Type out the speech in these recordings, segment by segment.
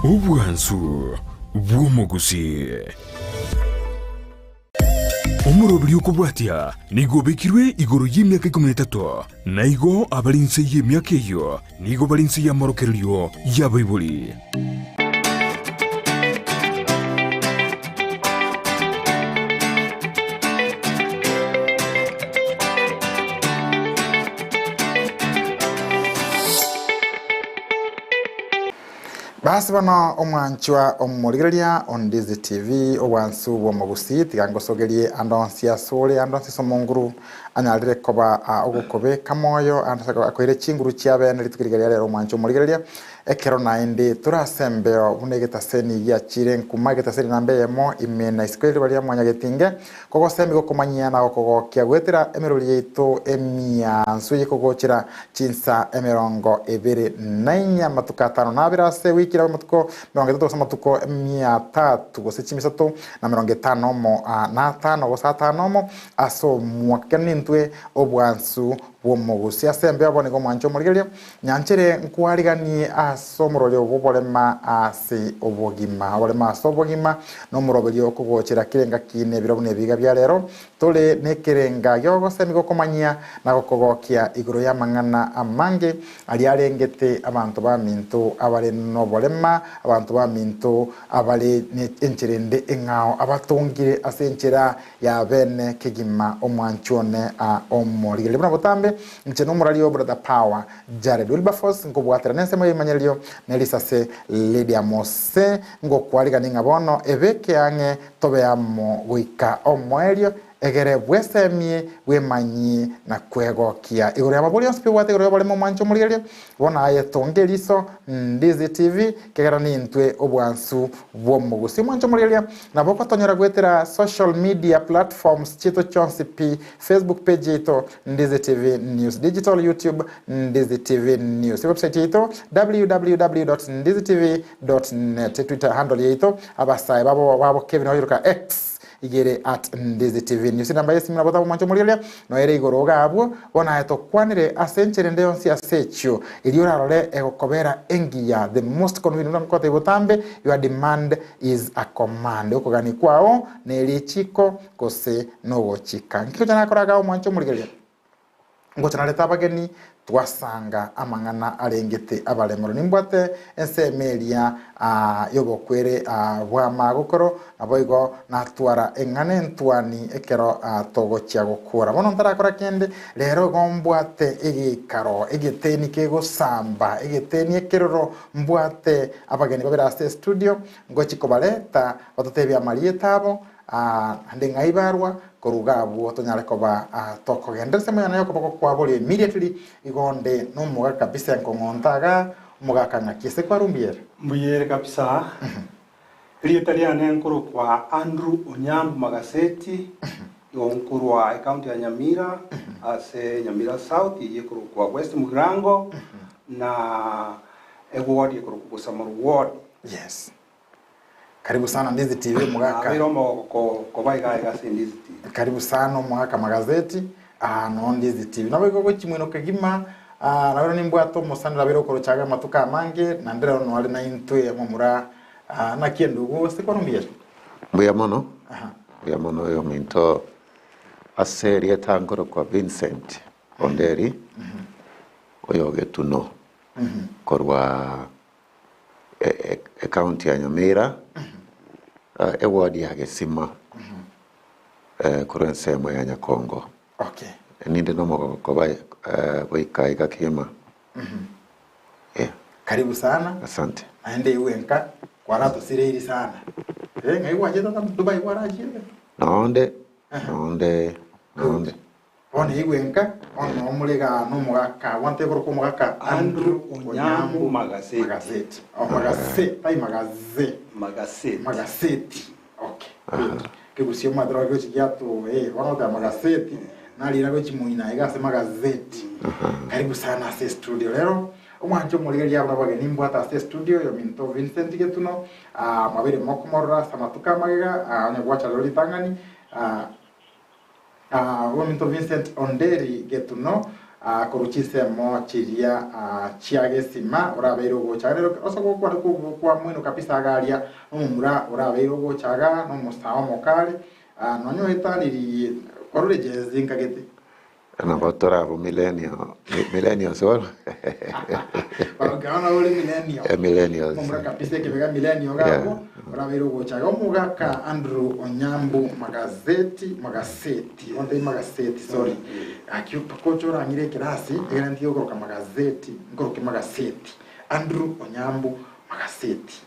Obwansu bw'omugusi omurobiri okubwatya nigo bekirwe igoro y'emyaka 13 naigo abalinse y'emyaka eyo nigo balinse y'amorokereryo y'abaibuli. Basi bano omwanchwa omurigeria on Dizi TV obwansu bw'omugusi tigangosogerie andonsi asole andonsi somonguru anyalire koba ogukobe kamoyo andosaka akoire chinguru chiabene litukirigeria rero omwanchwa omurigeria ekero naende turasembeo bunegetaseni ya chirenku magetaseni nambeyemo imena iskweli bali amwanya getinge kogo sembi gokomanyia na gokogokia gwetera emerori yeito emia nsuye kogochira chinsa emerongo ebere nainya matuka 5 nabirase wikira matuko 3 matuko 300 gose chimisatu na 50 mo na 5 gosa 5 mo aso mwakanintwe obwansu bw'omugusi asembe abone ko mwancho murigeria nyanchere nkuarigani asomorole obubolema ase obogima obolema asobogima no murobeli okugochera kirenga kine birabune biga bya rero tole nekerenga yogo semigo komanyia na gokogokia iguru ya mangana amange ali arengete abantu ba minto abale no bolema abantu ba minto abale encherende engao abatongire asenchera ya bene kigima omwanchone omurigeria buna botambe ncheno muralio brother power Jared Wilberforce ngobwatera nensemo yimanyelio nelisase Lydia Mose ngokwaliga ningabono ebeke yange tobe amo goika omwelio egere bwesemie bwemanyi na kwegokia igoro ya mabuli onspi wate igoro yabole mwancho murigeria bona ayetongeliso Dizi TV kegera nintwe obwansu bw'omugusi mwancho murigeria naboko tonyora gwetera social media platforms chito chonsi pi Facebook page yito Dizi TV News digital YouTube Dizi TV News website yito www.dizitv.net Twitter handle yito abasai babo Kevin Oyiruka X igere at Dizi TV News namba yesi mna botabo mwancho murigeria no ere igoro gabwo bona eto kwanire asenchere ndeyonsi asecho iliora role egokobera engiya the most convenient kote botambe your demand is a command okogani kwao neri chiko kose no chika nkyo jana koraga mwancho murigeria ngocha naleta bageni twasanga amangana arengete abalemoro nimbwate ensemelia yobokwere bwa magukoro aboigo natwara engane ntwani ekero togochia gukura bono ntarakora kende rero gombwate igikaro igiteni kego samba igiteni ekeroro mbwate abageni babirase studio ngochiko baleta batotebya marietabo ndengaibarwa korugabo tonyale koba tokogenderse mwana yako bako kwabole immediately igonde no muga kabisa nkongontaga muga kanga kise kwa rumbiere mbuyere kabisa rietalia nenkuru kwa Andrew Onyambu Magaseti yonkuru wa county ya Nyamira ase Nyamira South yekuru kwa West Mugirango na ward yekuru kwa Samaru ward. Yes. Karibu sana Dizi TV mugaka. Abiromo ko baiga Dizi TV. Karibu sana mugaka magazeti no Dizi TV. Nabo go kimweno kagima nabero nimbwato musandira bero ko chaga matuka mange na ndero no ali na intwe ya mumura na kiendugo sikorumbia. Mbuya mono. Mbuya mono yo minto aseria tangoro kwa Vincent Onderi. Oyoge tuno. Korwa county ya Nyamira ward ya Gesima kurensemo ya Nyakongo. Okay. Ninde no mogo ko boikaiga kima. Karibu sana. Asante. Aende uenka kwa rato siriri sana. Ngai waje tata Dubai waraje. Naonde. Oni igwenka ono omulega no mugaka wante ko mugaka Andrew Onyambu Magaseti. Magaseti. Okay. Que você uma droga que já tô, vamos dar Magaseti. Na lira go chimuina igase Magaseti. Karibu sana ase studio lero. Omwancho murigeria abageni mbwata ase studio yo minto Vincent getuno mabere mokomorra samatuka magega anyagwacha lori tangani Wominto Vincent Onderi getuno kuruchise mo chiria chiage sima urabeiro gochaga rero osoko kwa mwino kabisa agaria umura urabeiro gochaga no musao mokale nonyo etaniri korure jezinga gete Ana botorabo millennials solo. Bagana ole millennial. Millennials. Umura kabisa kebega millennial gabo urabeiro gochaga omugaka Andrew Onyambu magazeti onde magazeti sorry akiupa kochora ngire kirasi egenti yogoroka magazeti ngoroke magazeti Andrew Onyambu magazeti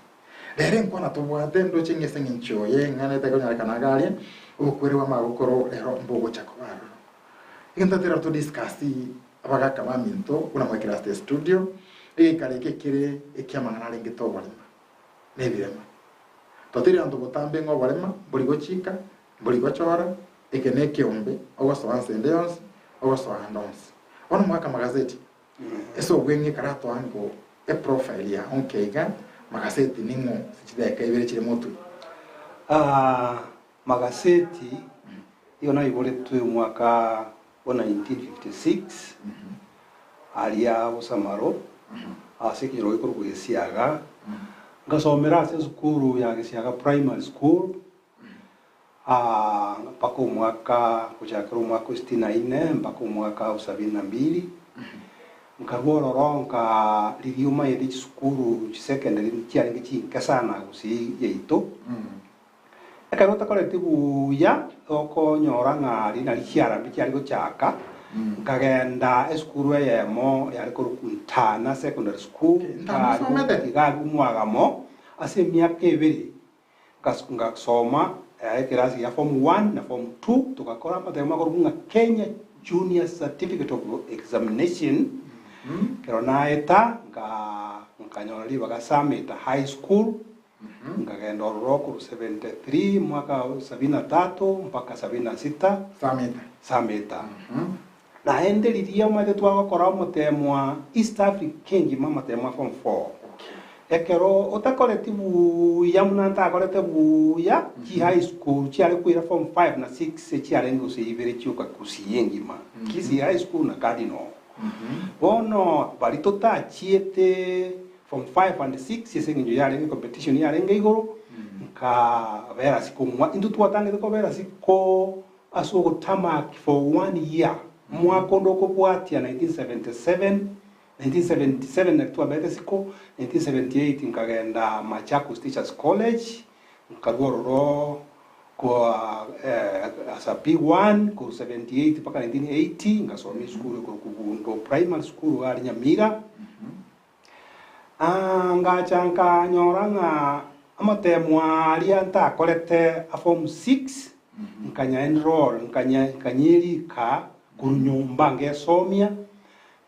lere nkona tubwate ndo chingese nginchoye ngane takonya kanagalia ukwerewa magukoro lero mbogo chakobaro igenda tera to discuss abagaka baminto kuna mwekira studio ikareke kire ekiamangana lenge to balima nebirema totiri antu botambe ngo balima boligo chika boligo chora ekene kiombe ogoso ansendeons ogoso handons ono mwaka magazeti eso gwenye karato ango e profile ya onkeiga magazeti ningo sichida kaibere chire motu magazeti yona ibole tu mwaka wa 1956 alia Busamaro asikiro ikuru kugesiaga ngasomera se skuru ya gesiaga primary school mpaka mwaka kuchakira mwaka 64 mpaka mwaka 72 nkarwororonka liliuma yedi skuru secondary chiaringi chinka sana gusi yeito akarota kolektivu ya oko nyoranga lina lichiara bichari gochaka kagenda eskuru yemo yari korukuntana secondary school gagu mwagamo ase miaka ibiri kasunga soma kirasi ya form 1 na form 2 tukakora matema korunga Kenya Junior Certificate of Examination kirona eta nganyora liba ga Summit High School ngagenda roku 73 mwaka 73 mpaka 76 Summit na lidia mwe twagokora mutemwa East African mama temwa form 4 ekero otakoletivu ya munanta koletivu ya high school chiale kuira form 5 na 6 chiale ngusi ibere chuka kusiyengima kisi high school na cardinal bono balito chiete form 5 and 6 yesenginjo yale competition yale ngeigoro nka vera sikumwa indu tuwatange ko vera siko asugo tamak for 1 year mwaka ndoko bwatia 1977 naktua bete siko 1978 nkagenda Machakos Teachers College nkagororo kwa as a P1 ko 78 paka 1980 ngasomi school ko kubundo primary school ali Nyamira ngachanka nyoranga amatemwa alianta kolete a form 6 nkanya enroll nkanyelika kunyumba ngesomia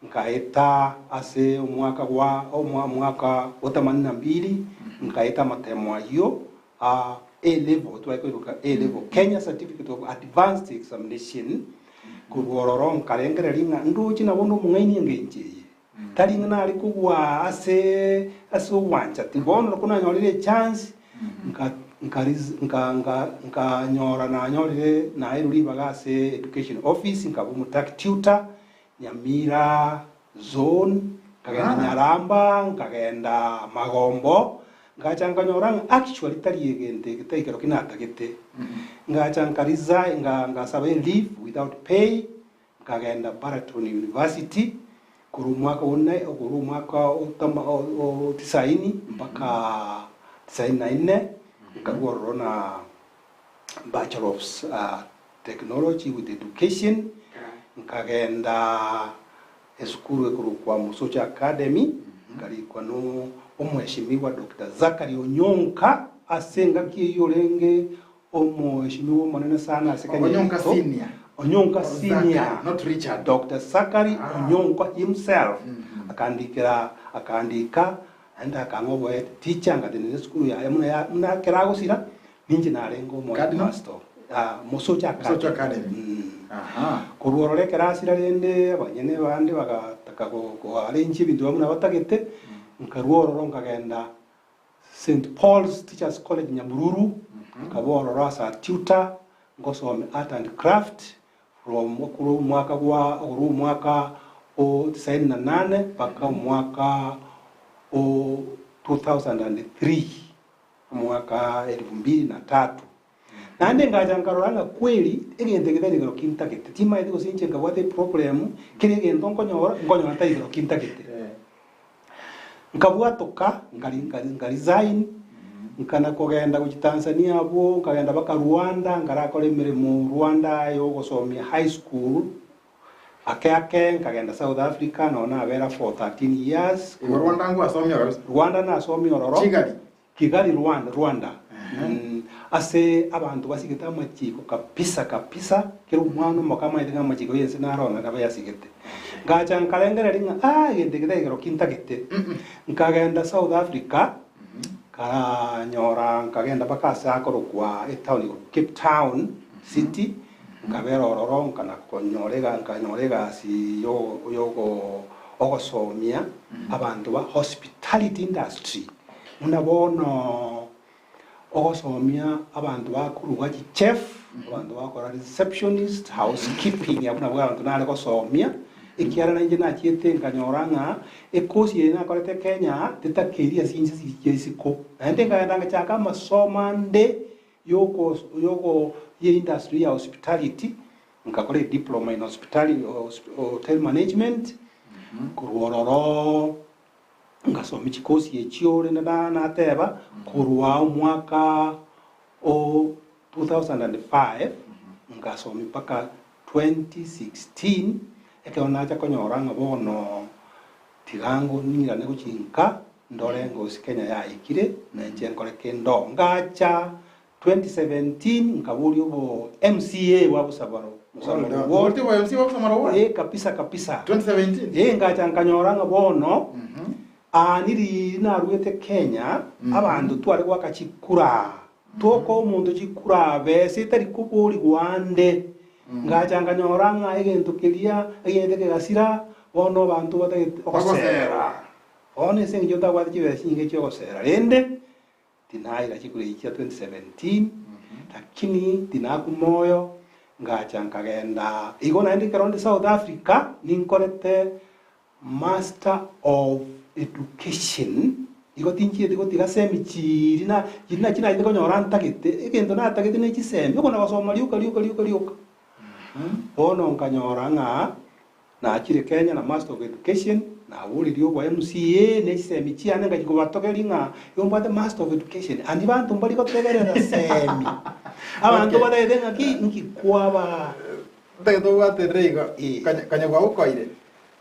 nkaita ase mwaka wa mwaka 82 nkaita matemwa yo A level tuaikoruka A level Kenya Certificate of Advanced Examination kurororon kalengere ringa nduchi na bondo mungaini ngenje taringa na alikugwa ase wanja tibono kuna nyorire chance nka nyora na nyorire na iruri bagase education office nkabumutak tutor Nyamira zone kagenda Nyaramba kagenda Magombo ngachanga nyorang actually tariyegende gitaikero kinatagete ngachanga resign ngasabe leave without pay kagenda Baraton University kuru mwaka one kuru mwaka utamba tisaini mpaka 94 ngagorona Bachelor of Technology with Education nkagenda eskuru kuru kwa Musocha Academy ngari kwa no omweshimiwa Dr. Zakari Onyonka asenga kiyolenge omweshimiwa manene sana asekanye Onyonka senior not Richard Dr. Zakari Onyonka himself akandika anda kangowe teacher ngadene school ya muna kerago sira ninje narengo mo master Musocha Academy kuruorore kerasira rende abanyene bande bagataka ko arenje bintu bamuna batagete nkaruororo nkagenda St. Paul's Teachers College Nyamururu nkaborora sa tutor ngosome art and craft from mwaka o 98 mpaka mwaka o 2003 mwaka 2003 nande ngajangaroranga kweli egende githari kintakete tima ithiko sinche ngabwate problem kiri gendo nkonyora taithiro kintakete nkabwatoka ngarisign nkana kugenda ku Tanzania abo nkagenda baka Rwanda ngarakora imirimo Rwanda yo gusomia high school ake nkagenda South Africa nona abera for 13 years Rwanda ngo asomia kabisa Rwanda na asomia ororo Kigali Rwanda ase abantu basigeta amachiko kabisa kero umwana mukama idinga amachiko yense narona kaba yasigete ngacha nkalengera ringa gende githegero kintakete nkagenda South Africa nyora nkagenda bakasa akoro kwa town Cape Town city nkabera ororo nkana kanyorega si yogo ogosomia abantu ba hospitality industry munabono ogosomia abantu bakuruga chef abantu bakora receptionist housekeeping yabuna abantu nale gosomia ikiara na inje na chiete nkanyoranga ekosi yena korete Kenya tetakeria sinje sikisiko ende ngaenda ngachaka masoma nde yoko ye industry ya hospitality nkakole diploma in hospitality hotel management kurororo ngasomi chikosi echiore na teba kurwa mwaka o 2005 ngasomi paka 2016 ekeona cha konyoranga bono tigango ningirane kuchinka ndorengo Kenya ya ikire na nchenkore kendo ngacha 2017 nkaburi ubo MCA wa Busabaro wote wa MCA wa Busabaro kabisa 2017 ngacha nkanyoranga bono niri naruete Kenya abantu twari gwakachikura toko umuntu chikura bese tari kuburi gwande ngacha nkanyoranga egento kiria egende kegasira bono bantu okosera one sengi jota kwa chiwe singe chokosera rende tinaira chikure ikia 2017 lakini tinakumoyo ngacha nkagenda igona ndi karonde South Africa ninkorete Master of Education igotinchie tigotiga semi chirina china inde konyoranta kete egento na takete ne chisemi ukona basoma liuka bono nkanyoranga na achire Kenya na Master of Education na uri rio kwa MCA ne semi chiane ngajiko batokeringa yombate Master of Education andi bantu mbali kotegerera semi abantu badayenga ki nkikwaba teto waterreiga kanya kwa ukoire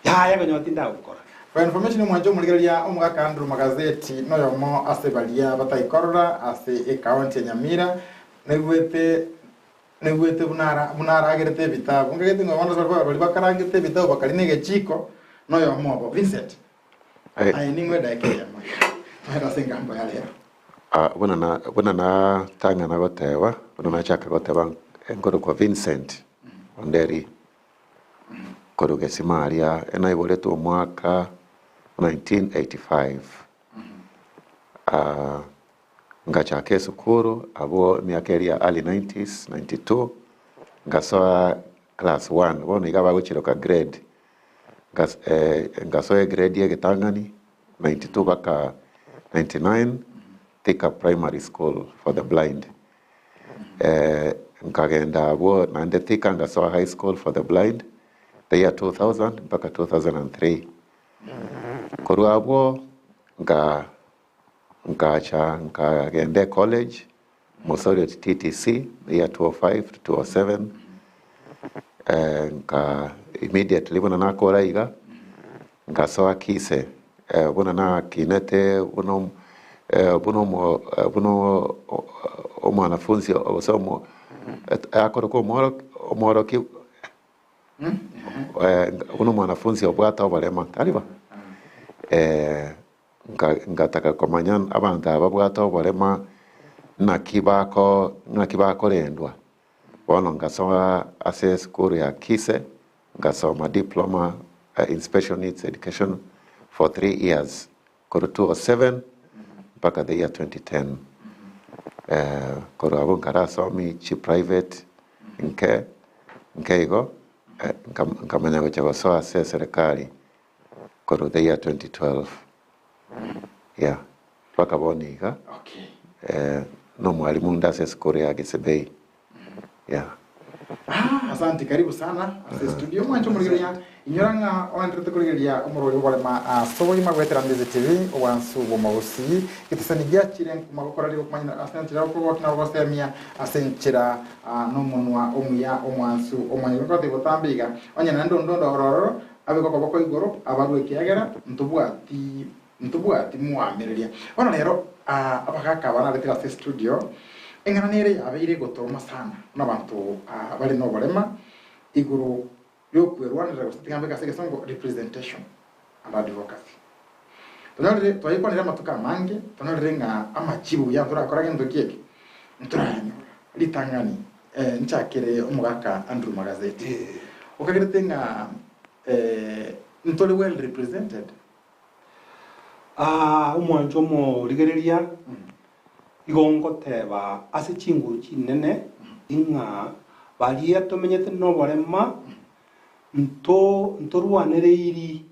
ya kanyotinda ukora for information mwanjo muligeria omugaka Andrew magazeti no yomo asebalia bataikorora ase county Nyamira negwete bunara agerete bitabu ngagete ngabana bali bakarangete bitabu bakalinege chiko no yomo bo Vincent ai ningwe daike yamo era sengambo ya lero bona na tanga na gotewa bona na chaka gotewa engoro kwa Vincent Onderi koruge simaria enaiboleto mwaka 1985 ngachake sukuru abo miakeria early 90s 92 ngasoa class 1 bona igaba guchiroka grade ngasoa grade ya Gitangani 92 baka 99 Thika Primary School for the blind nkagenda abo nande Thika ngasoa high school for the blind the year 2000 mpaka 2003 korwa abo nkagende college Mosori at TTC the year 2005 to 2007 immediately bona nakora iga ngasoa Kise bona na kinete buno mwanafunzi osomo akoro ko moro ki uno mwanafunzi obwata obalema tariba ngataka komanya abantu ababwata obalema nakibako rendwa bono ngasoma ase school ya Kise ngasoma diploma in special needs education for 3 years koro 2007 mpaka the year 2010 koro abo ngarasomi chi private nke igo nkamanya gocha gosoa ase serikali koru the year 2012 yeah paka boniga Okay. no mwalimu ndase skuru ya Gisebei yeah. Asante, karibu sana ase studio mwancho murigeria inyoranga ontrete kurigeria umurori walema soboi magwetera Ndeze TV owansu bo magusi kitesanigia chire kumagokorari kumanya asantira ko wakina rogosemia asenchira no munwa omuya omwansu omwanyo kote gotambiga onya nando ororo abikoko boko igoro abagwe kiagera ntubwati muamiriria ona rero abagaka banaretera ase studio engana nere abeire gotoma sana n'abantu bari no barema iguru yo kwerwanira gusigambe kasege songo representation and advocacy tonore twayikonera matuka mange tonore nga amachibu ya turakora gendo kieke nturanyo litangani nchakire umugaka Andrew Magazeti ukagirete nga ntole well represented umwanjo mo rigereria igongo teba ase chinguru chinene inga baria tomenyete no barema ntorwanere iri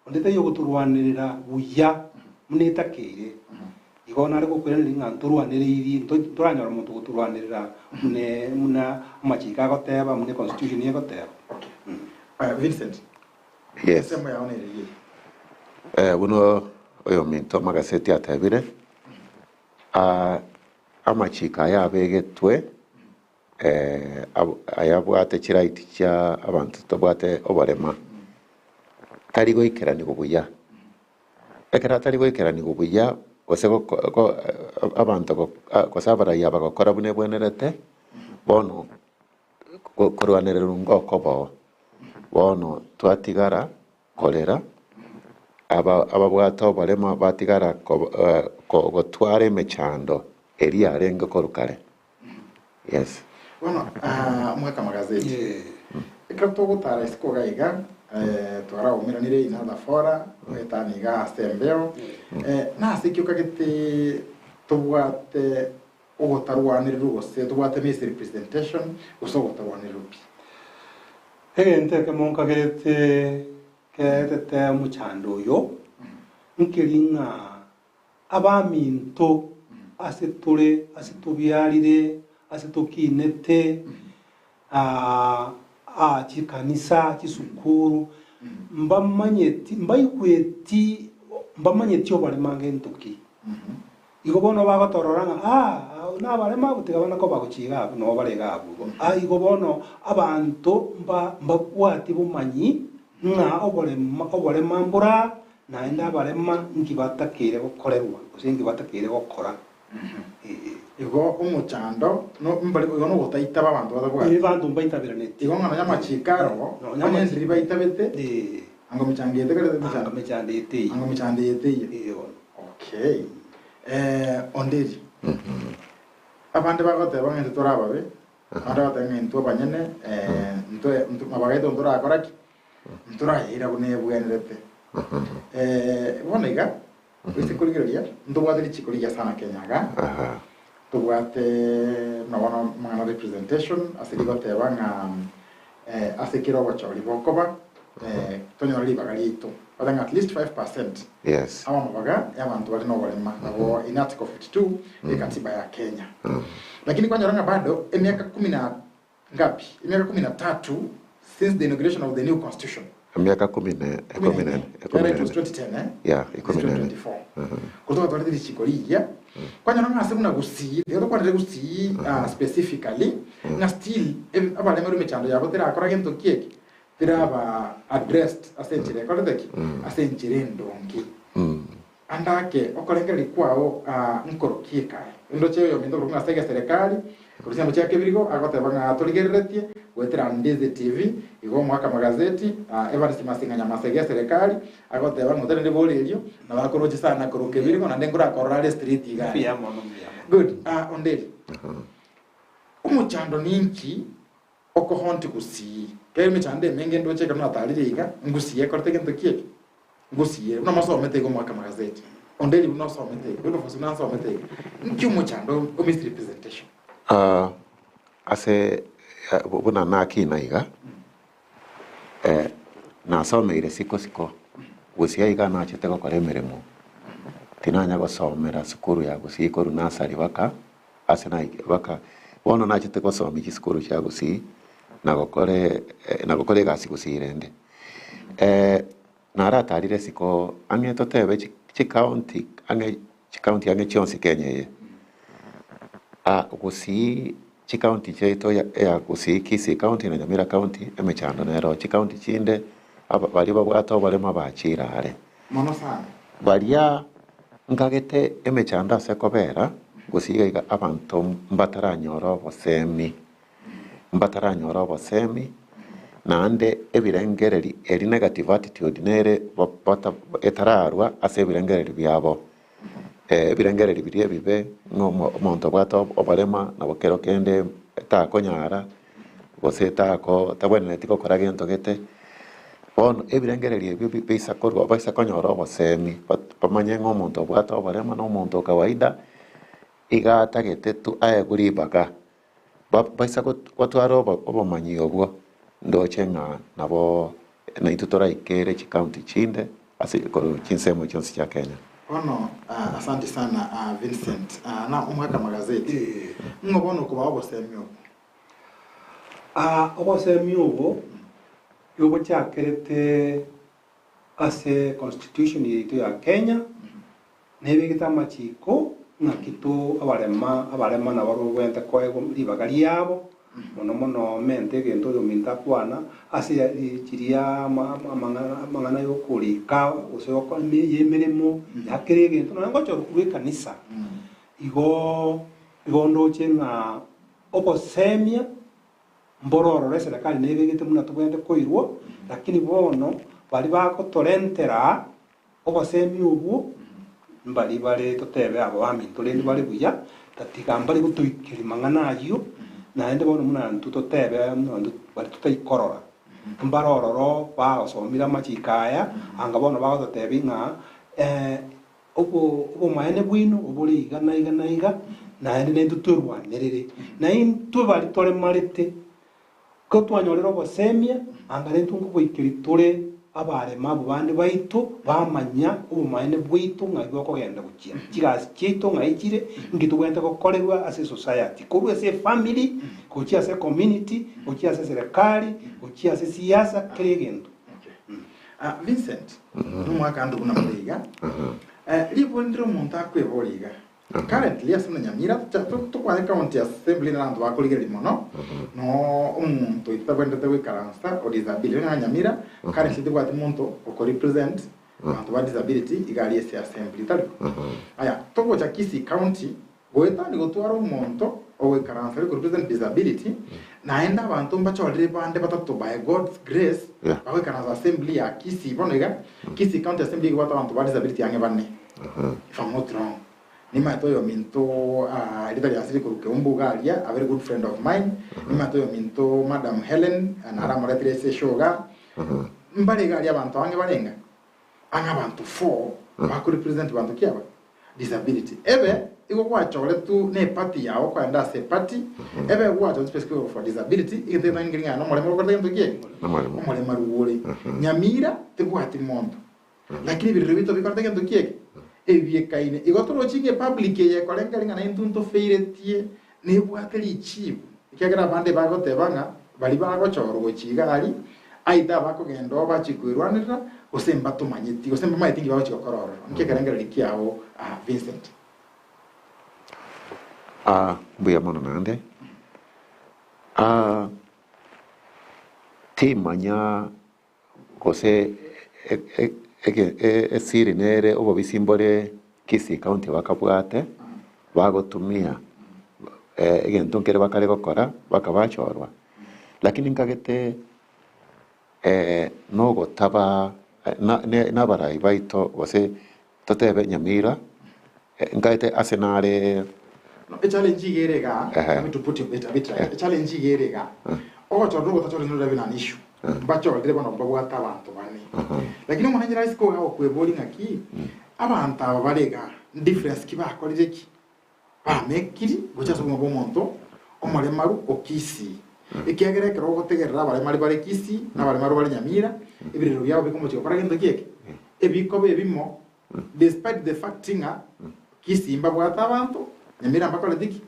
ondete yo guturwanirira buya munetakeire igona ari gukwirana inga ntorwanere iri ntoranyora muntu guturwanirira muna machika goteba mune constitution ye goteba. Vincent, yes sema ya onere iri buno oyo minto Magazeti atebire amachika yabegetwe ayabwate chiraiti cha abantu tobwate obarema tari goikerani gubuya ekera tari goikerani gubuya osego abantu kosabara yabagokora bune bwenerete bono korwanere rungoko bono twatigara kolera ababwata obarema batigara gotwara emechando eri arenge korukare yes bueno mweka Magazeti ikato gutara isiko gaiga twara umiranire inada fora etaniga astembeo na sikyo kagete tubwate ogotarwanire rugose tubwate mis representation usogotarwanire rupi Egente ke monka gerete ke muchando yo nkiringa abaminto aseture asetubyalire asetukinete chikanisa chisukuru mbaikweti mbamanyeti obaremange ntoki igo bono bagotororanga na barema gutigabana ko baguchiga no barega abugo igo bono abantu mbabwati bumanyi na oborema mbura naenda barema ngibatakire gukorerwa usingi batakire gukora igo umuchando no mbali igo no gutaita abantu badagwa bantu mbaitabira neti igo ngana nyamachikaro nyamandiri baitabete ango michangiete kare ango michandete ango michandete okay ondiri abandi bagote bangende torababe ara batangento banyene nto mabagaito ndora koraki ndora ira bune bwenerete bonega wisikuligeria ndobwadiri chikuliga sana Kenyaga tubwate nawana mwana representation asirigote banga asekiro wachori bokoba tonyo libagalito badanga at least 5%. Yes. Awa mabaga y'abantu bari no barema nabo in article 52 ikatiba ya Kenya. Lakini kwa nyoranga bado miaka 10 na ngapi? Miaka 13 since the inauguration of the new constitution. Miaka 10 2010 yeah 2024. Kutoka kwa ndiri chikolia kwa nyoranga asema gusi ndio kwa ndiri gusi specifically na still abale meru mechando yabo tera akora gento kieki tiraba addressed asenchire koredeki asenchire ndongi andake okorengeri kwao nkorokieka ndo cheyo mindo runga sege serikali kurusia mchake kebirigo agote banga toligeretie gwetera Ndeze TV igo mwaka Magazeti Evans Masinga nyamasege serikali agote banga mutende bolelio na bakoroje sana korokebirigo na ndengura korale street igari good ondeli umuchando ninki okohonti kusi kemi chande menge ndo cheka na taliriga ngusiye korte gento kieki ngusiye no masomete go mwaka Magazeti ondeli no somete ndo fosuna somete nkyumo chando o mis representation ase buna naki naiga nasomeire siko gusia iga nachete gokora emeremo tinanya gosomera sukuru ya gusi koru nasari baka asena baka bono nachete gosoma sukuru ya gusi na gokore gasi gusi rende naratarire siko ange totebe chi county ange chionsi Kenya gusi chi county cheto ya gusi Kisii county na Nyamira county emechando nero chi county chinde bali babwato bale mabachirare mono sana balia ngagete emechanda sekobera gusiga iga abantu mbataranyoro bosemi nande ebirengereri eri negative attitude nere bata etararwa ase ebirengereri byabo ebirengereri birie bibe no monto bwato obalema na bokero kende takonyara gose tako tabwene tiko koragento gete on ebirengereri ebyo bisa korwa baisa konyoro bosemi pamanye ngomonto bwato obalema no monto kawaida iga tagete tu ayeguri baga baisa kwatwaro obamanyi obwo ndochenga nabo na itutora ikere chi county chinde asi koro chinsemo chonsi cha Kenya. Ono asante sana Vincent na umwaka magazeti ngobono kuba obosemyo obosemyo yobo chakerete ase constitution yitu ya Kenya nebigita machiko nakito abarema na barugwenta koego libagali yabo mono mente gento yo minta kwana ase chiria mangana yo kulika useo kwa yemeremo yakere gento na ngocho kuwe kanisa igo ndoche na obosemia mbororo re serikali nebegete muna tugende koirwo lakini bono bali bako torentera obosemia ubu mbali bale totebe abo bamintoleni bali buya tatigambali gutuikiri mangana ayo naende bono muna tutotebe ndu bali tutaikorora mbarororo bagosomira machikaya anga bono bagototebe nga obo maene bwino obuli iga naende nentuturwanirire na intu bali tole marete ko twanyorero bosemia anga nentungu boikiri tole abarema abo bande baitu bamanya ubumaene bwitu ngagyo kogenda gukia kigasi kito ngayikire ngitugenda kokorerwa ase society kurwe ase family kukia ase community kukia ase serikali kukia ase siasa kiregendo. Vincent umwaka ndu kuna muriga lipo ndiro monta kweboriga currently asuna Nyamira tukwane county assembly na ndu bakuligera limono no umuntu itakwenda kwikaransta o disability na Nyamira currently tukwati muntu uko represent abantu ba disability igali ese assembly tali aya toko cha Kisii county goeta ni gotwara umuntu o wikaransta ko represent disability naenda abantu mbachorire bande batatu by God's grace bawikaransta assembly ya Kisii bonega Kisii county assembly gwata abantu ba disability yange banne if I'm not wrong Nima toyo minto litali asili kuruke umbugalia, a very good friend of mine. Nima toyo minto Madam Helen anara moretire se shoga. Mbale galia bantu ange balenga. Anga bantu 4 baku represent bantu kiaba disability. Ebe iko kwa chole tu ne party yao kwa nda se party. Ebe kwa chole specific for disability ikete na ngiringa no mole mole kwa ngiye. Mole maruole. Nyamira tekwa timondo. Lakini biribito bikorte ngendo kiye. Ebiekaine igotoro chinge public ye kolenga linga na intunto feiretie ne bwateli chibu ikagera bande bagotebanga bali bagochoro gochiga ali aida bakogendo bachikwirwanira osemba tumanyiti osemba mayitingi bagochikororo nkegera likiao Vincent buya mono nande timanya kose esiri nere obo bisimbole Kisii county bakabwate bagotumia egento nkere bakare gokora bakabachorwa lakini nkagete no gotaba na barai baito wase totebe Nyamira ngate asenare no challenge yerega to put it better challenge yerega ocho no gotachora no rabina issue bacho ndire bano babwata abantu bane lakini mwananyira isiko aho kweboli ngaki abantu ababarega difference kibakorije ki bamekiri gocha so ngo monto omulemaru okisi ikiagere kero gutegerera bare mari bare Kisii na bare mari bare Nyamira ibirero byabo bikomo cyo para gendo kieke ebiko bebimo despite the fact nga Kisii mbabwata abantu Nyamira mbakole diki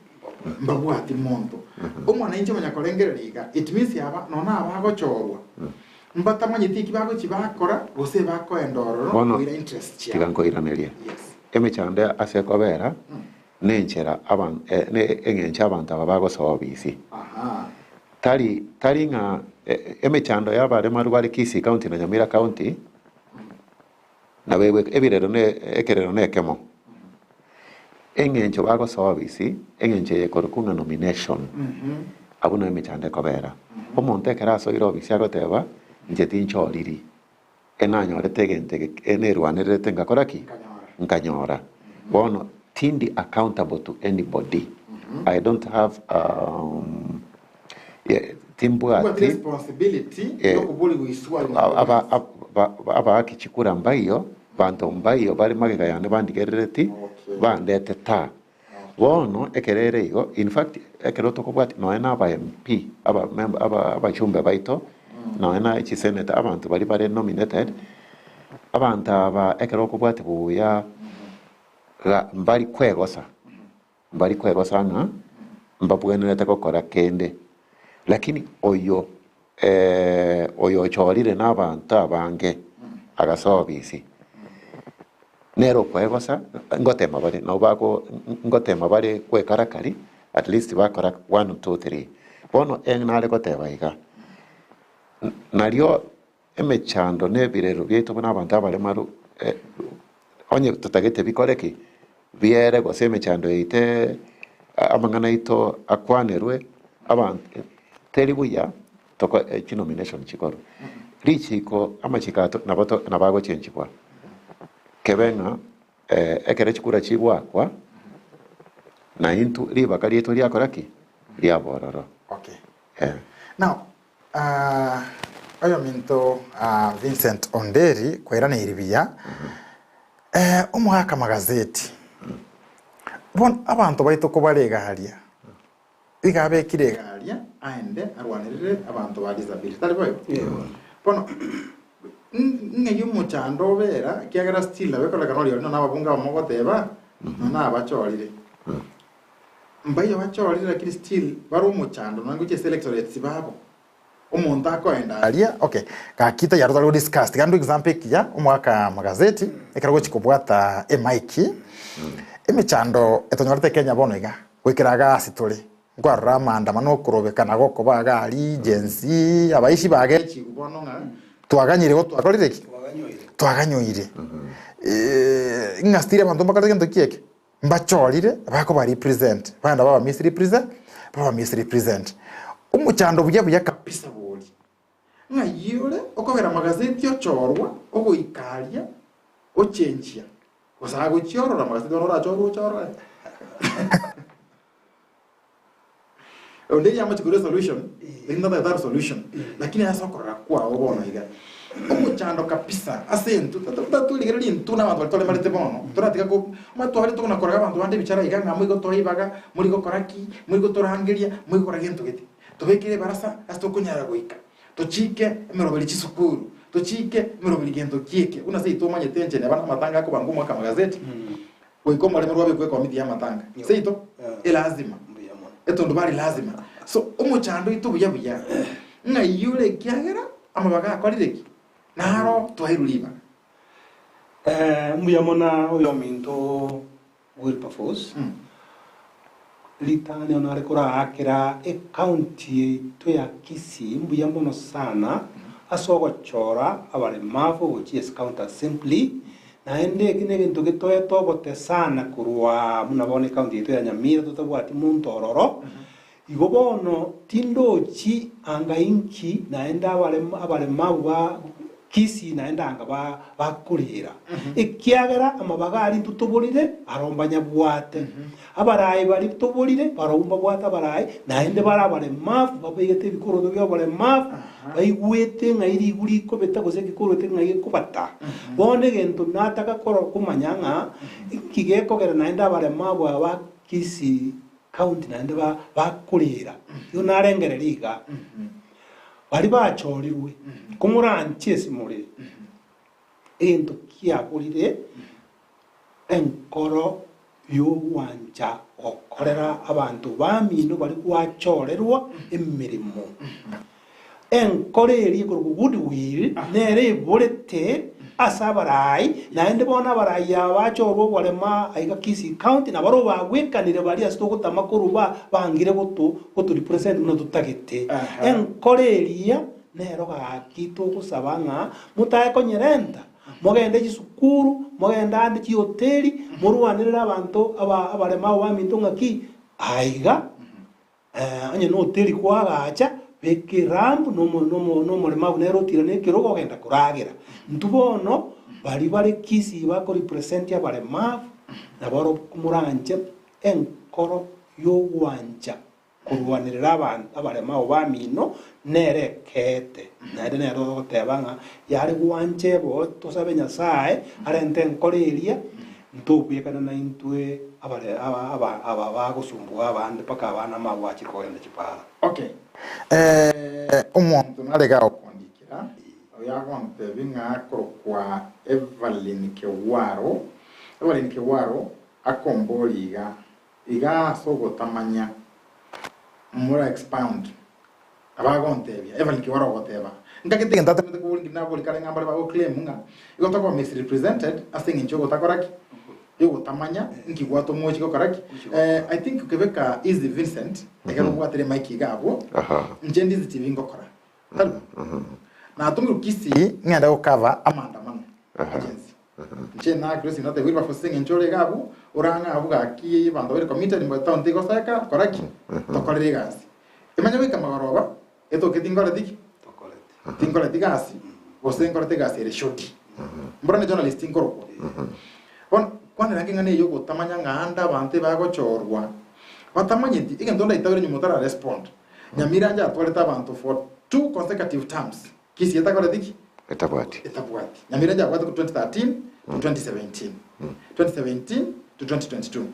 mbabwati monto umwana inche manyakolengereriga it means yaba nona abagochorwa mbatamanyiti kibago kibakora bose bakoendororo wira interest ya tigango iraneria emechande asekobera nenchera engencha abantu abagosobisi tari nga emechando yabare marwari Kisii county na Nyamira county na wewe ebirero ekerero nekemo engencho bagosobisi engenche yekorukunga nomination abuna emechande kobera omonte keraso irobisi agoteba njeti nchoriri enanyorete gente enerwanirete ngakoraki nkanyora bono tindi accountable to anybody. I don't have responsibility aba akichikura mbayo bantu mbayo bari magega yane bandigerereti bandete ta bono ekerere igo in fact ekeroto kobwati no ena aba MP aba chumbe baito no ena ichi senate abantu bari nominated abantu aba ekeroko bwati buya mbari kwegosa na mbabwenete kokora kende lakini oyo chorire n'abantu abange agasobisi nero kwegosa ngotema bari no bako ngotema bari kwekarakari at least bakora 1 2 3 bono enale goteba iga nario emechando nebirero byeto n'abantu abale maru onye tutagete bikoreki biere gose emechando ite amangana ito akwanerwe abantu teribuya toko nomination chikoro richiko amachikato nabato nabago chenchikwa kebenga ekere chikura chibwakwa na intu riba kalieto lyakoraki lyabororo. Okay. Now oyo minto Vincent Onderi kwera iribia umuhaka magazeti bon abantu baito ko baregaharia igabe kiregaharia aende arwanirire abantu ba disability tari boyo bon ngeyo muchando bera kiagera still abekora kanori no nababunga bamogoteba na abachorire mbayo bachorire kiri still bari umuchando nango che selectorate sibabo umuntu akoenda aria okay kakita yarutalo discuss gandu example kia umwaka magazeti ekarago chikobwata emaiki emechando etonyorete Kenya bono iga wekiraga asitore ngwarra maandamano kurobekana goko bagari jensi abaishi bagechi bono nga twaganyire go twakorire twaganyoire ngastire abantu bakatege ndokieke mbachorire bako bari present banda baba miss represent umuchando buya kabisa boli ngayore okogera magazeti ochorwa ogoikaria ochenjia osago chiorora magazeti onora chorwa onde yama chikure solution inda da solution lakini asa okora kwa obona iga umuchando kabisa asentu tatuligereri ntuna abantu batole marite bono turatika ko matwari to nakora abantu bande bicara iga ngamwe go toibaga muri go koraki muri go torangeria muri go ragento gete tobekire barasa astokunyara goika tochike emeroberi chisukuru tochike emeroberi gento kieke una sei tomanye tension abana matanga ko bangu mwaka magazeti goiko mare mrobe kwe komiti ya matanga sei to elazima eto ndobari lazima so umuchando itu buya ngayure kiagera amabaga akorireki naro twahiruliba muyamona oyo minto Wilberforce litani onarekora akira county to ya Kisii mbuyamono sana asogochora abaremavu which is counter simply na ende kinegento gitoye tobote sana kurwa munabone county to ya Nyamira tutabwati muntororo igobono tindochi anga inki naenda abaremavu ba Kisii naenda anga bakurira ikiagera amabagari tutobolire arombanya bwate abarayi bari tutobolire baromba bwate abarayi naende baremavu babegete bikoro byo baremavu bayigwete ngairi guri ko betagoze gikoro te ngai kubata bone gento nataka koro kumanyanga ikigeko gera naenda abaremavu ba Kisii county naende bakurira yo narengere liga bari bachorirwe kumuranchie simuri ento kiagurire enkoro y'obwanja okorera abantu bamino bari gwachorerwa emirimo enkoro eri kurugu goodwill nere iborete asabarai naende bona barai abachorwa barema aiga Kisii county na baro bagwekanire bari asitogota makuru bangire gotu represent no tutagete enkoro eria nero gakito gusabanga mutae konyerenda mogende gisukuru mogende ande ki hoteli muruanirira abantu abarema baminto ngaki aiga anye no hoteli kwagacha bekirambu no murema bunero tirane kirogo genda kuragira ntubono bari Kisii bako represent abarema na baro kumuranje enkoro y'ogwanja kurwanirira abantu abarema bamino nerekete nade nero gotebanga yari gwanje bo tosabe Nyasaye arente enkoreria ntubikana na intwe aba bagusumbua abandi paka abana mabwachi kogenda chipara. Okay. Umuntu narega okondikira oyagonte binga kwa Evelyn Kewaro akomboliga iga sogotamanya mura expound abagontebia Evelyn Kewaro goteba ngakete ntatete kubulingina bulikale ngambale ba claim nga igotako misrepresented asing incho gotakoraki yogotamanya nkigwato mochi gokoraki I think Quebec is Vincent ekero bwatere Mike gabo njendi zitivi ngokora na atungu Kisii ngenda ukava amandamano agency nchena Grace not the will for singing chole gabo uranga avuga ki bando bere committed mbo town tigo saka koraki tokorere gasi imanya wika magaroba eto ketingora diki tingora digasi bosengora digasi re shoti mbona journalist ngoroko kwana nakingane yogo tamanya nganda bante bagochorwa batamanye ndi igendonda itabire nyumotara respond nyamiranja atwaleta abantu for 2 consecutive terms Kisii yatakora diki etabwati nyamiranja kwata ku 2013 to 2017 2017 to 2022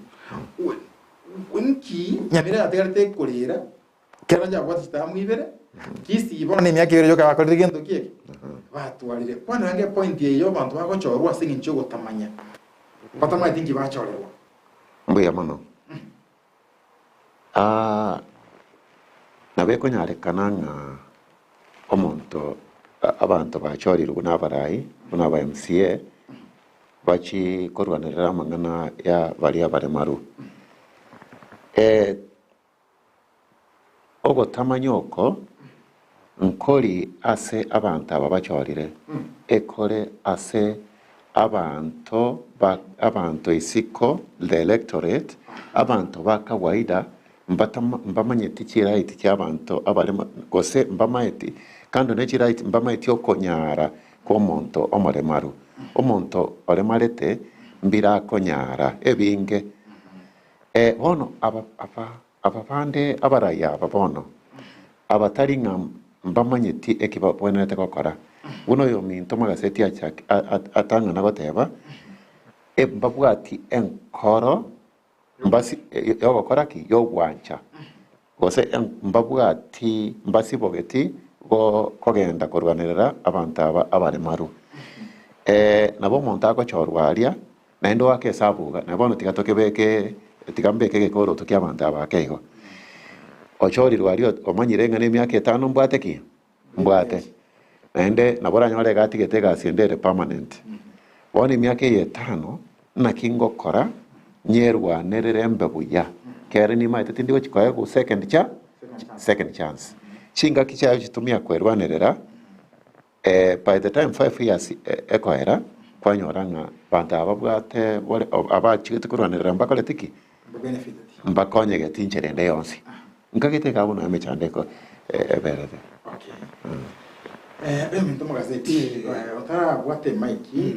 unki nyamira ategarte kolera keranja kwata chitamwibere Kisii bona ni myaka ibere yoka bakorera gendo kieke batwalire kwana nange point yeyo abantu bagochorwa singincho gotamanya batama itingi bachorerwa mbuya mono nabeko nyarekana nga omonto abantu bachorirwa n'abarai n'aba MCA bachi korwanirira amangana ya bari abaremaru ogotamanyoko nkori ase abantu ababachorire ekore ase abantu isiko the electorate abantu bakawaida mbamanyeti chiraiti cy'abantu abarema gose mbamaiti kandi ne chiraiti mbamaiti okonyara ko monto omoremaru omonto oremarete mbira konyara ebinge bono abapande abaraya babono abatari ngam mbamanyeti ekibabonete kokora uno yo minto magaseti atanga nagoteba mbabwati enkoro mbasi yogokoraki yogwancha gose mbabwati mbasi bogeti go kogenda korwanirira abantu abaremaru nabo monta ko chorwaria nendo wake sabuga nabo ntigatoke beke tigambeke gekoro tukiamanda abakeigo ochorirwario omanyirenga ne myaka 5 mbwate ki mbwate nende nabora nyore gati getega siendere permanent woni myaka 5 na kingo kora nyerwa nererembe buya kere ni maite tindigo chikoya ku second chance chinga kichayo chitumia kwerwanerera by the time 5 years ekoera kwanyoranga banda ababwate abachite kurwanerera mbakole tiki mbakonye getinjere nde yonsi nkagite kabona amechandeko eberede minto magazeti otara bwate Mike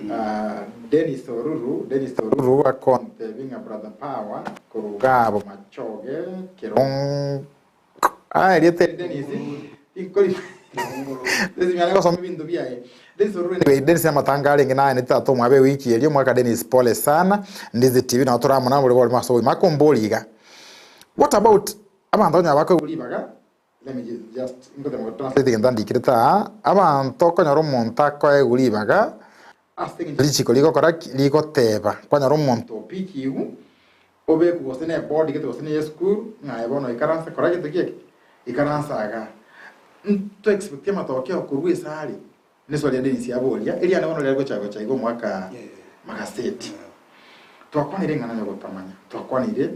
Dennis Oruru akonte vinga brother power kurugabo machoge kirong riete Dennis ikori Dennis mianego somi bindu biae Dennis Oruru anyway Dennis amatangale ngina ne tato mwabe wiki elio mwaka Dennis pole sana ndizi TV na otora mwana bole bole maso makomboliga What about abantu nyabako ulibaga? Let me just ingo demo translate ngenda ndikirita abantu konyoro umuntu akoe ulibaga lichiko liko teba konyoro umuntu pikiu obe kugosene board gete gosene school ngai bono ikaransa kora gete kiek ikaransa aga to expect matokeo kurwe sali neso lya denisi abolia elia nabono lya gochago chaigo mwaka magaseti twakwanire ngana yo gutamanya twakwanire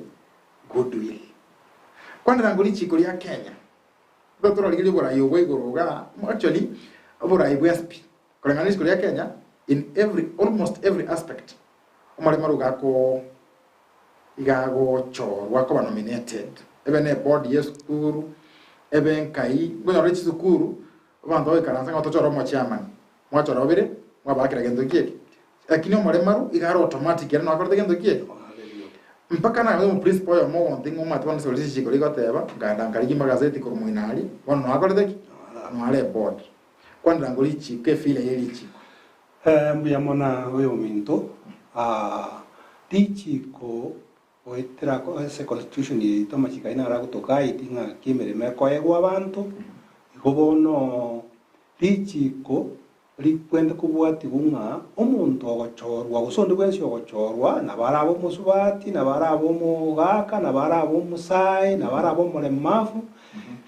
goodwill kwanda ngoli chiko lya Kenya dotoro ligili bora yo wegoroga actually bora ibwesp kolengana chiko lya Kenya in almost every aspect omale maruga ko igago chorwa ko nominated even board yes school even kai gono rechi school bando ikaranza ngo tochoro mo chairman mwachoro bire mwabakira gendo kieki lakini omale maru igaro automatic era no akorde gendo kieki mpaka na mo principal yo mo ndingo matu bana solisi chiko ligoteba nganda ngaligi magazeti ko muinali bono no akorde ki no ale board kwanda ngoli chike file yeli chiko mbuyamona oyo minto tichiko oetera ko ese constitution itoma chikaina ara gutoka itinga kimereme koegwa abantu igobono tichiko likwenda kubwati bunga omuntu ogochorwa gusonde bwensi ogochorwa nabarabo musubati nabarabo mugaka nabarabo musai nabarabo mulemafu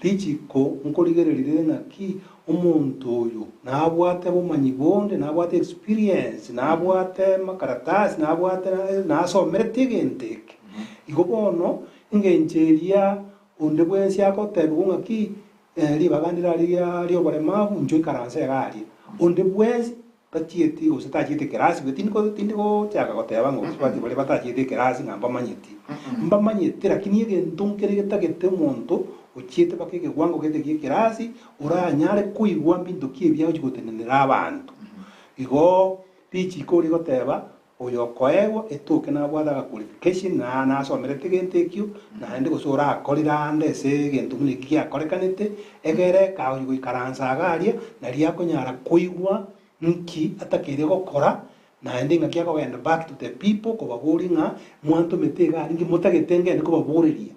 tichiko nkoligererire ngaki omuntu oyo nabwate bumanyi bonde nabwate experience nabwate makaratasi nabwate nasomere tigenteke igobono ingencheria onde bwensi akotebwa ngaki libagandira lyo baremavu njo ikaranse gari onde bwensi tachieti usitachiete kerasi betindiko chaka goteba ngo usibati bale batachiete kerasi ngamba manyeti lakini egentungere getagete omuntu ochiete bakeke gwango gete kerasi uranyare kuigwa bintu kibya ugotenenera abantu igo tichiko ligoteba oyo koegwa etuke na bwadaga qualification na somerete gentekio na ndi gusura akorira ndese gentu nikia korekanete egere ka ugo ikaransa agaria na ria konyara kuigwa nki atakire gokora na ndi ngakia go end back to the people ko baburi nga mwanto metega ngi mutagetenge ni ko baburiria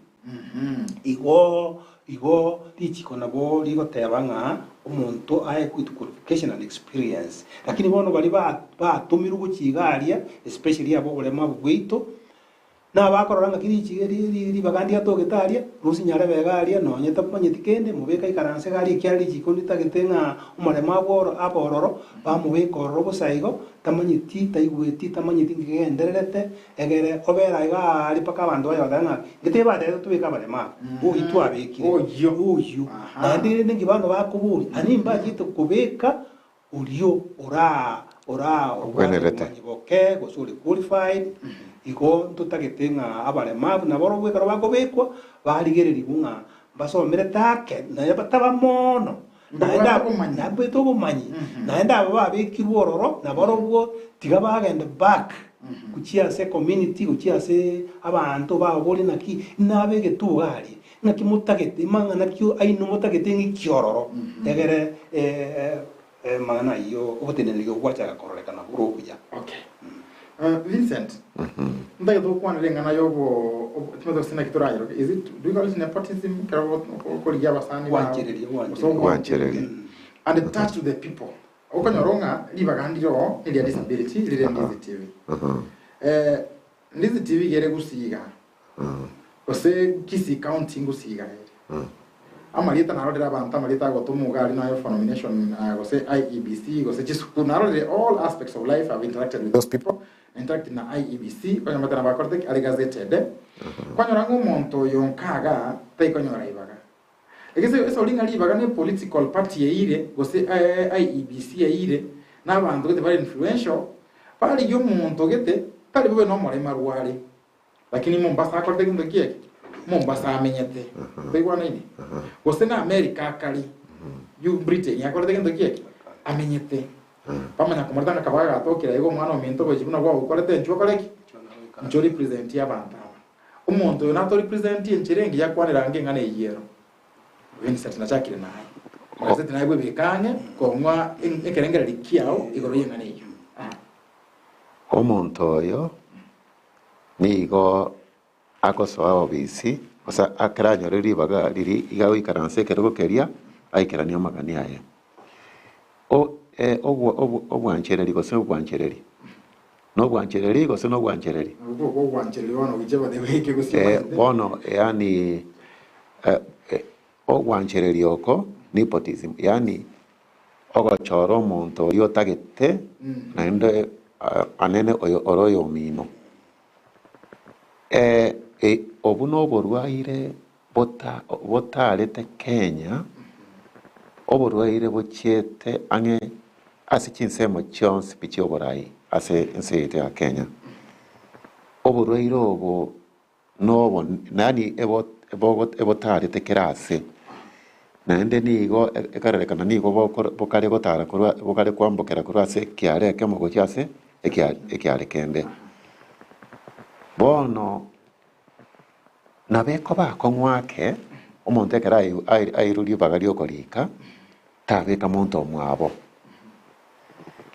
igo tichiko nabo ligoteba nga omuntu aye kwitu qualification and experience lakini bono bali batumiru guchigaria especially abo bulema bwito na bakororanga kiri bagandi atogetaria rusi nyare begaria no nyeta manyetikende mubeka ikaranse gari kyali chikondi tagetenga umulema bworo abororo bamubeka orobo saigo tamanyiti taigweti tamanyiti ngendererete egere obera igari paka bando yo danga gete bade tubeka balema bo itwabekire oyo na ndi ningi bando bakuburi animba jito kubeka ulio ora oboke gosuri qualified igo tutagetenga abalemavu na boro bwekaro bakobekwa baligereri bunga basomere take na yabataba mono naenda nabeto bumanyi naenda babekirwo ororo na boro bwo tiga bagenda back kuchia se community kuchia se abantu baboli naki nabege tugali naki mutagete manga nakyo aino mutagete ngikiororo egere mana iyo otenelio gwacha korolekana burubuja okay Vincent, ndai to kwa nlenga na yobo timoto sina kitorayiro is it do you call it nepotism karo ko liya basani wanchereri and attached to the people okonyoronga libagandiro ili disability ili TV ndizi TV gere gusiga ose kisi counting gusiga amalita narodera abantu amalita gotumugali nayo for nomination ose IEBC ose chisukuru narodera all aspects of life I've interacted with those people interacting na IEBC kwenye matana bakorte ali gazetted kwenye rangu monto yonkaga tai kwenye raibaga egese eso linga libaga ne political party yeire ose IEBC yeire na bantu gete bari influential bali yo monto gete tali bwe no mole marwali lakini Mombasa akorte ndo kieke Mombasa amenyete begwa nini ose na America kali you Britain akorte ndo kieke amenyete pamanya kumurtanga kabaga atokira ego mwana ominto bajibuna gwa ukorete nchwa koleki ncho represent y'abantu umuntu yo nato represent y'enchirengi yakwanira ngengane yero Vincent na chakire naye magazeti naye bwebekanye komwa ekerengera likiao igoro yengane yo omuntu oyo nigo akosoa obisi osa akranyo ribaga riri igago ikaranse kergo keria aikerania magani aya obwanchereri gose obwanchereri no bwanchereri gose no bwanchereri bono yani obwanchereri oko nepotism yani ogochora omonto oria otagete naende anene oroyo omino obu noborwaire botarete Kenya oborwaire bochiete ang'e ase chinsemo chionsi pichi oborai ase ense yaitu ya Kenya oborwaire obo nobo nani ebotarete kerase naende nigo ekarerekana nigo bokare gotara korwa bokare kwambokera korwa ase ekiare ekemo gochia ase ekiare kende bono nabeko bakong'wake omonto ekera airurie ibaga riokorika tabeka monto omwabo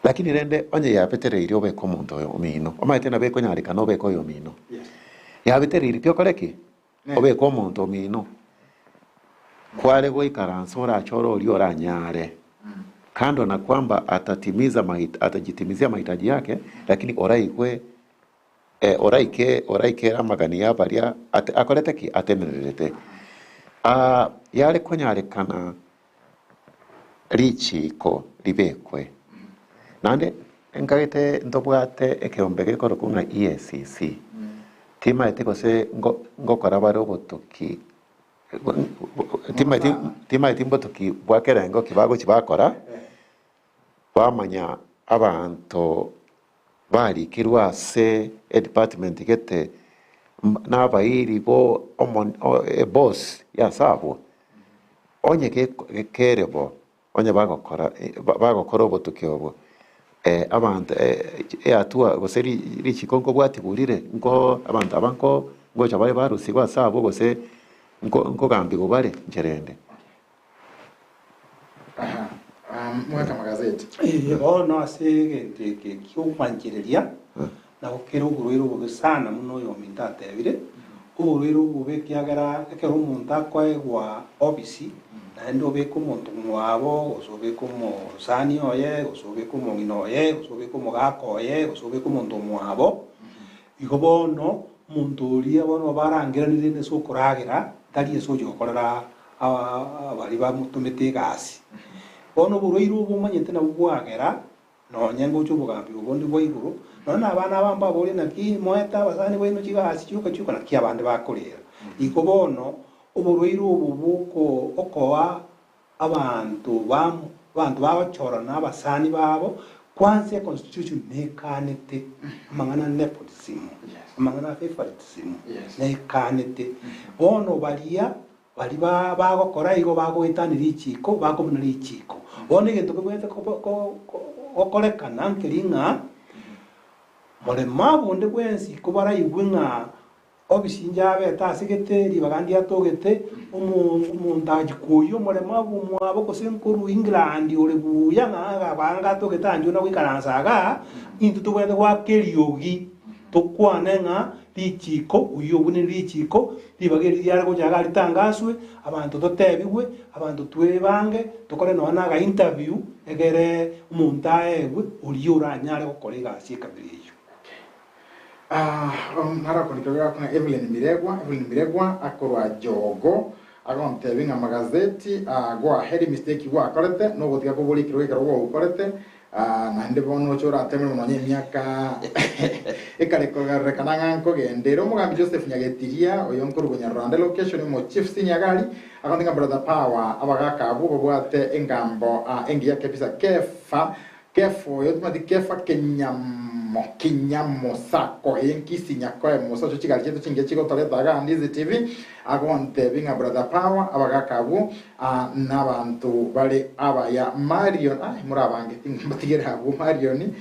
lakini rende onye yabetereire obeka omonto omino omaete nabeko nyareka nobeka oyo omino yabetereire tiokoreki obeka omonto omino kware goikaransa orachora oria oranyare kando na kwamba atajitimizia mahitaji yake lakini oraigwe oraikera magani ya baria akorete ki atenererete yare konyarekana richiko ribekwe nande engagete ndobwate ekeombe gekoro na EACC timaete gose ngokora bare obotoki timaete mbotoki bwakerengo kibago kibakora bamanya abantu barikirwa ase department gete n'abairi bo boss yasabo onye kerebo onye bagokora obotoki obo abantu atua gose richiko ngo bwatiburire ngo abantu abanko ngocha bari barusigwa sabo gose ngo gambi go bare njerende mwaka magazeti no ase gente que kiumanjireria na gukira uguruiro bugisana muno yo mintatebire uguruiro bubekiagera ekero umuntu akoegwa obisi naende obeka omonto mwabo gose obeka omosani oye gose obeka omong'ina oye gose obeka omogaka oye gose obeka omonto mwabo igo bono omonto oria bono barangeranire nase okoragera tari ase oyokorera abari bamotomete egasi bono oborwaire obo omanyete nabo bwagera nonya ngocha obogambi obondi bwa iguru nona abana abamba boria naki moeta abasani baino chigasi chiuka naki abande bakorera igo bono oborwaire obo boko okoa abantu bagochora n'abasani babo kwanza constitution nekanete amang'ana nepotism amang'ana favoritism nekanete bono baria bari bagokora igo bagoetanira ichiko bagomuna ichiko bono egento kebwete okorekana nkeri ng'a morema bonde bwensi ko baraigwe ng'a obisinja abeta asigete ribagandi atogete omuntu agikuyo morema bumwabo gose nkuru England ore buya ng'a banga atogete anjo na gwikaransaga into tubwete gwa keriogi tukwane ng'a lichiko uyo bune lichiko libageri yare gojaga litangaswe abantu totebigwe abantu twebange tukore no naga interview egere umuntu aegwe uriura nyare gukora igasi kabiriyo narakonikagera kuna Evelyn Miregwa akorwa jogo agontebinga magazeti gwa heri mistake gwa korete no gotiga kubulikiro gikaro gwa ukorete na ndi bono chora atemwe munonye myaka ekarekogarre kananga nkogendero mugambi Joseph Nyagetiria oyo nkuru Bunyarwanda location mo chief sinyagari akontinga brother power abagaka abo bwate engambo engiya kepisa kefo yotumati kefa kinyamo sako yenkisi nyako muso chikali chetu chinge chiko toretaga Ndizi TV agonte binga brother power abagaka abo n'abantu bali abaya Marion murabange tingbatigera abo Marion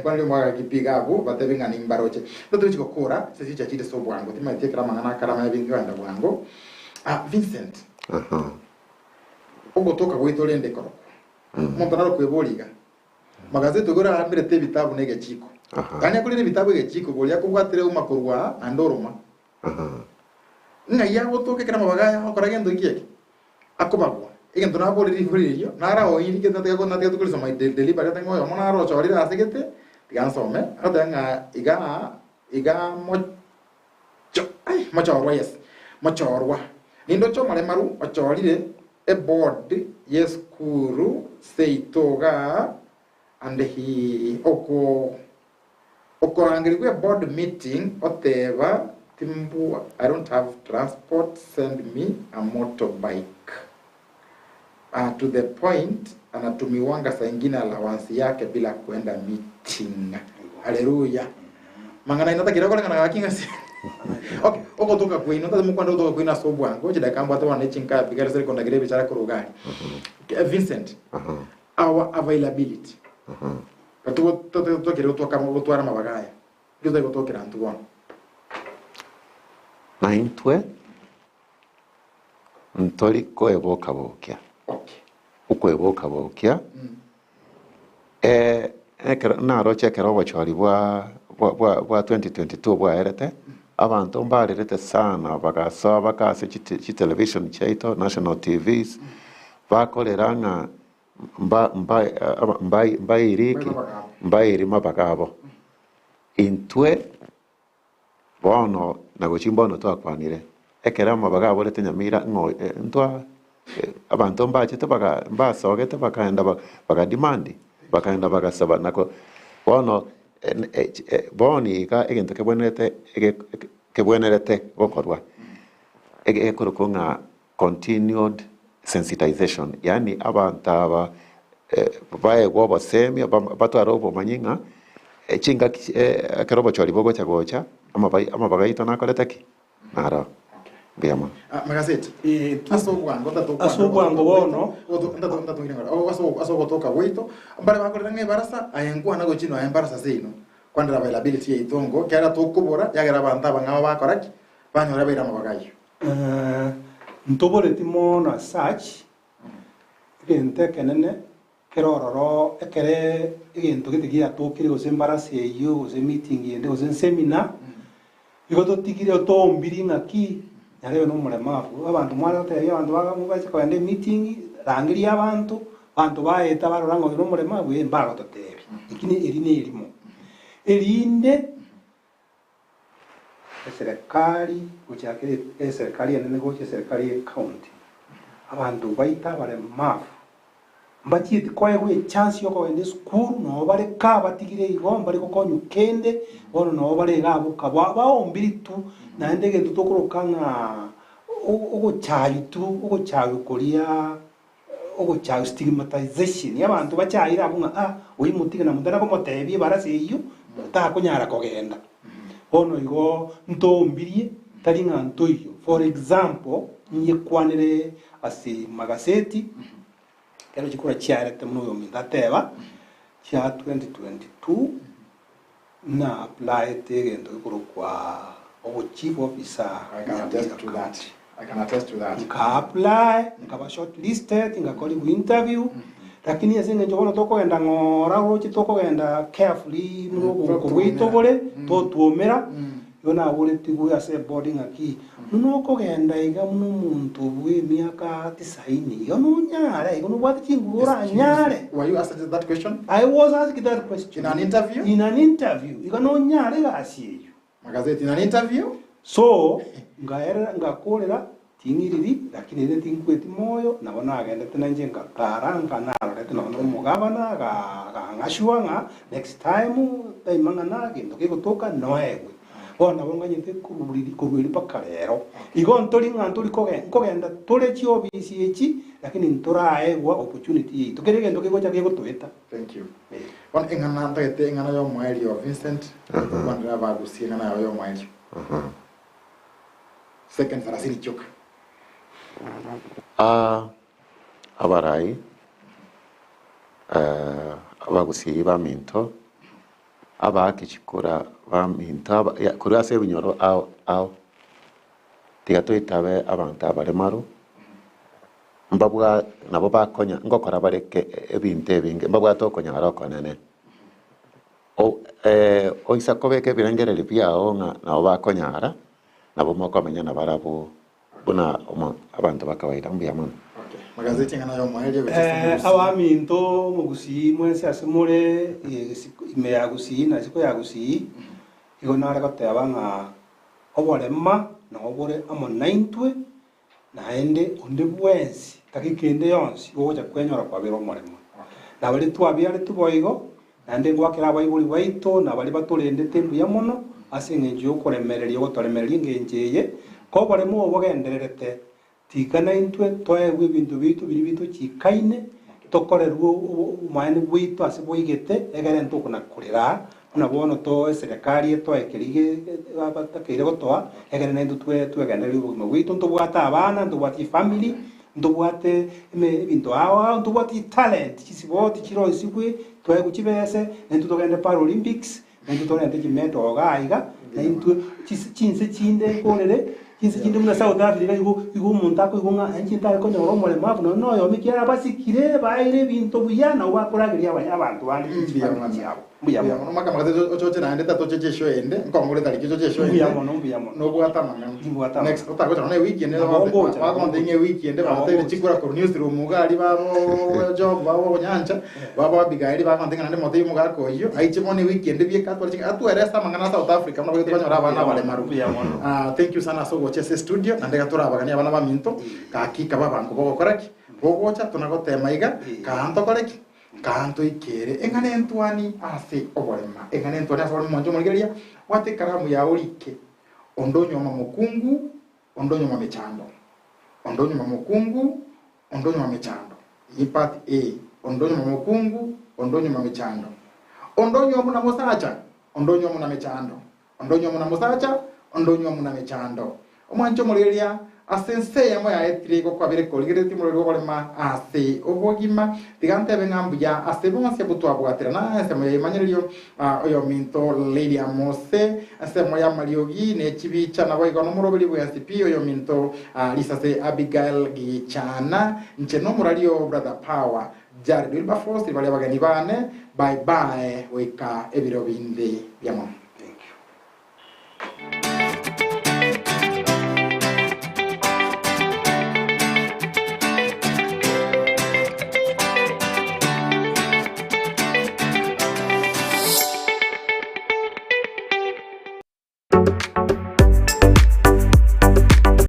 kwani mwaga kipiga abo batebinga nimbaroche toto chiko kora sisi chachire so bwango timaite kama ngana karama ya bingi wanda bwango Vincent ogotoka gwitole ndekoro montanaro kweboliga magazeti gora ambire te bitabu nege chiko kanya kuri bitabu nege chiko golia kubwatire umakorwa andoroma ngai agotoke kera mabagaya okora gendo ikieke akobagwa egento nabore rifuririo nara oiri ke nataka kona nataka tukulisa my delivery tengo yo mona ro chori ra segete tigansome atanga iga mochorwa yes mochorwa nindo chomale maru ochorire a board yes kuru seitoga and he okorangirwe board meeting oteva timbu I don't have transport, send me a motorbike to the point anatumiwanga saa ingine allowance yake bila kuenda meeting. Haleluya. Mangana inata kiroko kana gakinga si. Okay, okotoka kwino tata mukwanda otoka kwina sobwango chida kamba ata wane chinka bigara seri konda gire bichara kurugani. Vincent. Our availability. Patuo to kire otoka mo otwara mabagaya. Yuda gotokera ntuwa. Na intwe ntori koeboka bokia. Okay. Ukweboka bokia. Naro chekero bochori bwa 2022 bwa erete abantu mbarirete sana bagaso bakase chi television chaito national TVs bakoreranga mbairi mabagabo intwe bono nagochimbono twakwanire ekera mabagabo lete Nyamira ngo ntwa abantu mbachite basogete bakaenda bagadimandi bakaenda bagasaba nako bono boni ka egento kebwenerete gokorwa ekorokonga continued sensitization yani abantu aba bae gobo semia batwaro bo manyinga chinga kerobo chori bogo chagocha amabagaito nakoletaki naro biamo magazeti asubwango bono aso gotoka weito mbare bakorera barasa ayengwa nago chino ayembarasa seino kwandira availability ya itongo kyara tokubora yagera abantu abangaba bakoraki banyora baira mabagayo ntobore timo na search igente kenene kerororo ekere igento gitigia tokire gose embarasa eyo gose meeting yende gose seminar igoto tigire tombiri ngaki yarebe no mulemavu abantu mwara teri abantu bagamubaje ko ende meeting rangiri abantu baeta barorango no mulemavu embaga totebi ikini irine irimo elinde serikali uchakire serikali yanene goche serikali county abantu baita baremavu mbachiti kwaye gwe chance yoko wende school no bare ka batigire igomba liko konyu kende bono no bare gabo kabwa ombiri tu na ndege tutokorokanga ugo chayu kolia ugo chayu stigmatization yabantu bachaira abunga uyi mutige na mundana ko motebi barase iyo ta kunyara kogenda bono igo ntombirie taringa ntoyo for example nyekwanire asi magazeti kero chikura chiarete muno mindateba cha 2022 na apply tegendo kuru kwa chief officer. I can attest to that. Nika apply, nika shortlisted, nika call interview. Lakini yasinga njobono toko enda ngora urochi toko enda carefully muno kuwito bole to tuomera yona ule tigu ya se boarding aki muno ko genda iga muno muntu bwe miaka 90 yono nyare yono bwati chingura nyare. Were you asked that question? I was asked that question in an interview. Iga no nyare gasi magazeti in an interview. So ngakorera tingiriri lakini ile tinkweti moyo nabona agenda tena njenga karanga naro lete no mugabana ga ngashwanga next time taimanga nage ndoke kutoka noewe bona bonga nyite kururi pakarero igo ntori nganturi kogenda tore chi obisi echi lakini ntoraegwa opportunity tukerege ndoke gocha ke gotweta. Thank you. One engana ndagete engana yo mweli yo Vincent kwandira bagusie ngana yo mweli. Second farasiri choka. Abarai abagusi baminto abakichikura baminto kuri ase binyoro ao tigatoitabe abantu abaremaru mbabwa nabo bakonya ngokora bareke ebintu ebinge mbabwa tokonya arokonene o isakobeke birengereri byao nabo bakonyara nabo mokomenya na barabo buna abantu bakawaida mbuya mono. Magazeti ngana yo mwaeli abaminto mugusi mwense asimure ime ya gusi na siko ya gusi igona rakateba nga oborema na obore amo 90 naende onde bwensi takikende yonsi goja kwenyora kwa biro moremo na bali twabia tuboigo nande gwakira abayibuli baito na bali batulendete mbuya mono asengeje okuremereria gotoremereria ngenjeye ko boremo obogendererete tikana intwe twaegwe ibintu bitu biri bitu chikaine tokorerwo maene bwitu ase boigete egere ntokuna kurira na bono to serikali to ekirige abatakire gotoa egere nendo twegenderera ubugima bwitu ntobwata abana ntobwati family ntobwate ibintu awa ntobwati talent kisiboti kiro isibwe twegu kibese nendo togende para Olympics nendo togende kimeto ogaiga nendo chinse chinde korere kinse kindi muna South Africa igo montako igo nga enchintare ko nyoro mole mapu no yo mikiara basikire baire bintu buyana ubakuragiria abantu bandi kinsi yabo mbuya mono makamagaze ochoche na ndeta tocheche sho ende nkongole tali kichoche sho ende mbuya mono no bwata mangana next ota ko na weekend ba konde nge weekend ba tele chikura ko news room mugali babo job babo nyanja babo bigairi ba konde ngana mote muga ko iyo aiche mone weekend bie ka twali atu eresa mangana South Africa mna bwete banyora bana bale maru thank you sana so watch studio nande gatura bagania bana ba minto ka kika babango bogo koraki bogocha tunagotema iga kanto koreki kanto ikere engane entwani ase oborema engane entwani ase monjo murigeria wate karamu ya orike ondonyo mamukungu ondonyo mamechando ondonyo mamukungu ondonyo mamechando ipati a ondonyo mamukungu ondonyo mamechando ondonyo muna musacha ondonyo muna mechando ondonyo muna musacha ondonyo muna mechando omwanjo murigeria asense yamo ya etriko kwa bire koligere timuriro borema ase obogima tigante bengambuya ase bonse butwa bwatira na ase moya imanyirio oyo minto Lady Amose ase moya mariogi ne chibicha na boigo no murobiri bwa SP oyo minto lisase Abigail Gichana ncheno murario brother power Jared Wilberforce bale bagani bane bye bye weka ebiro binde byamo.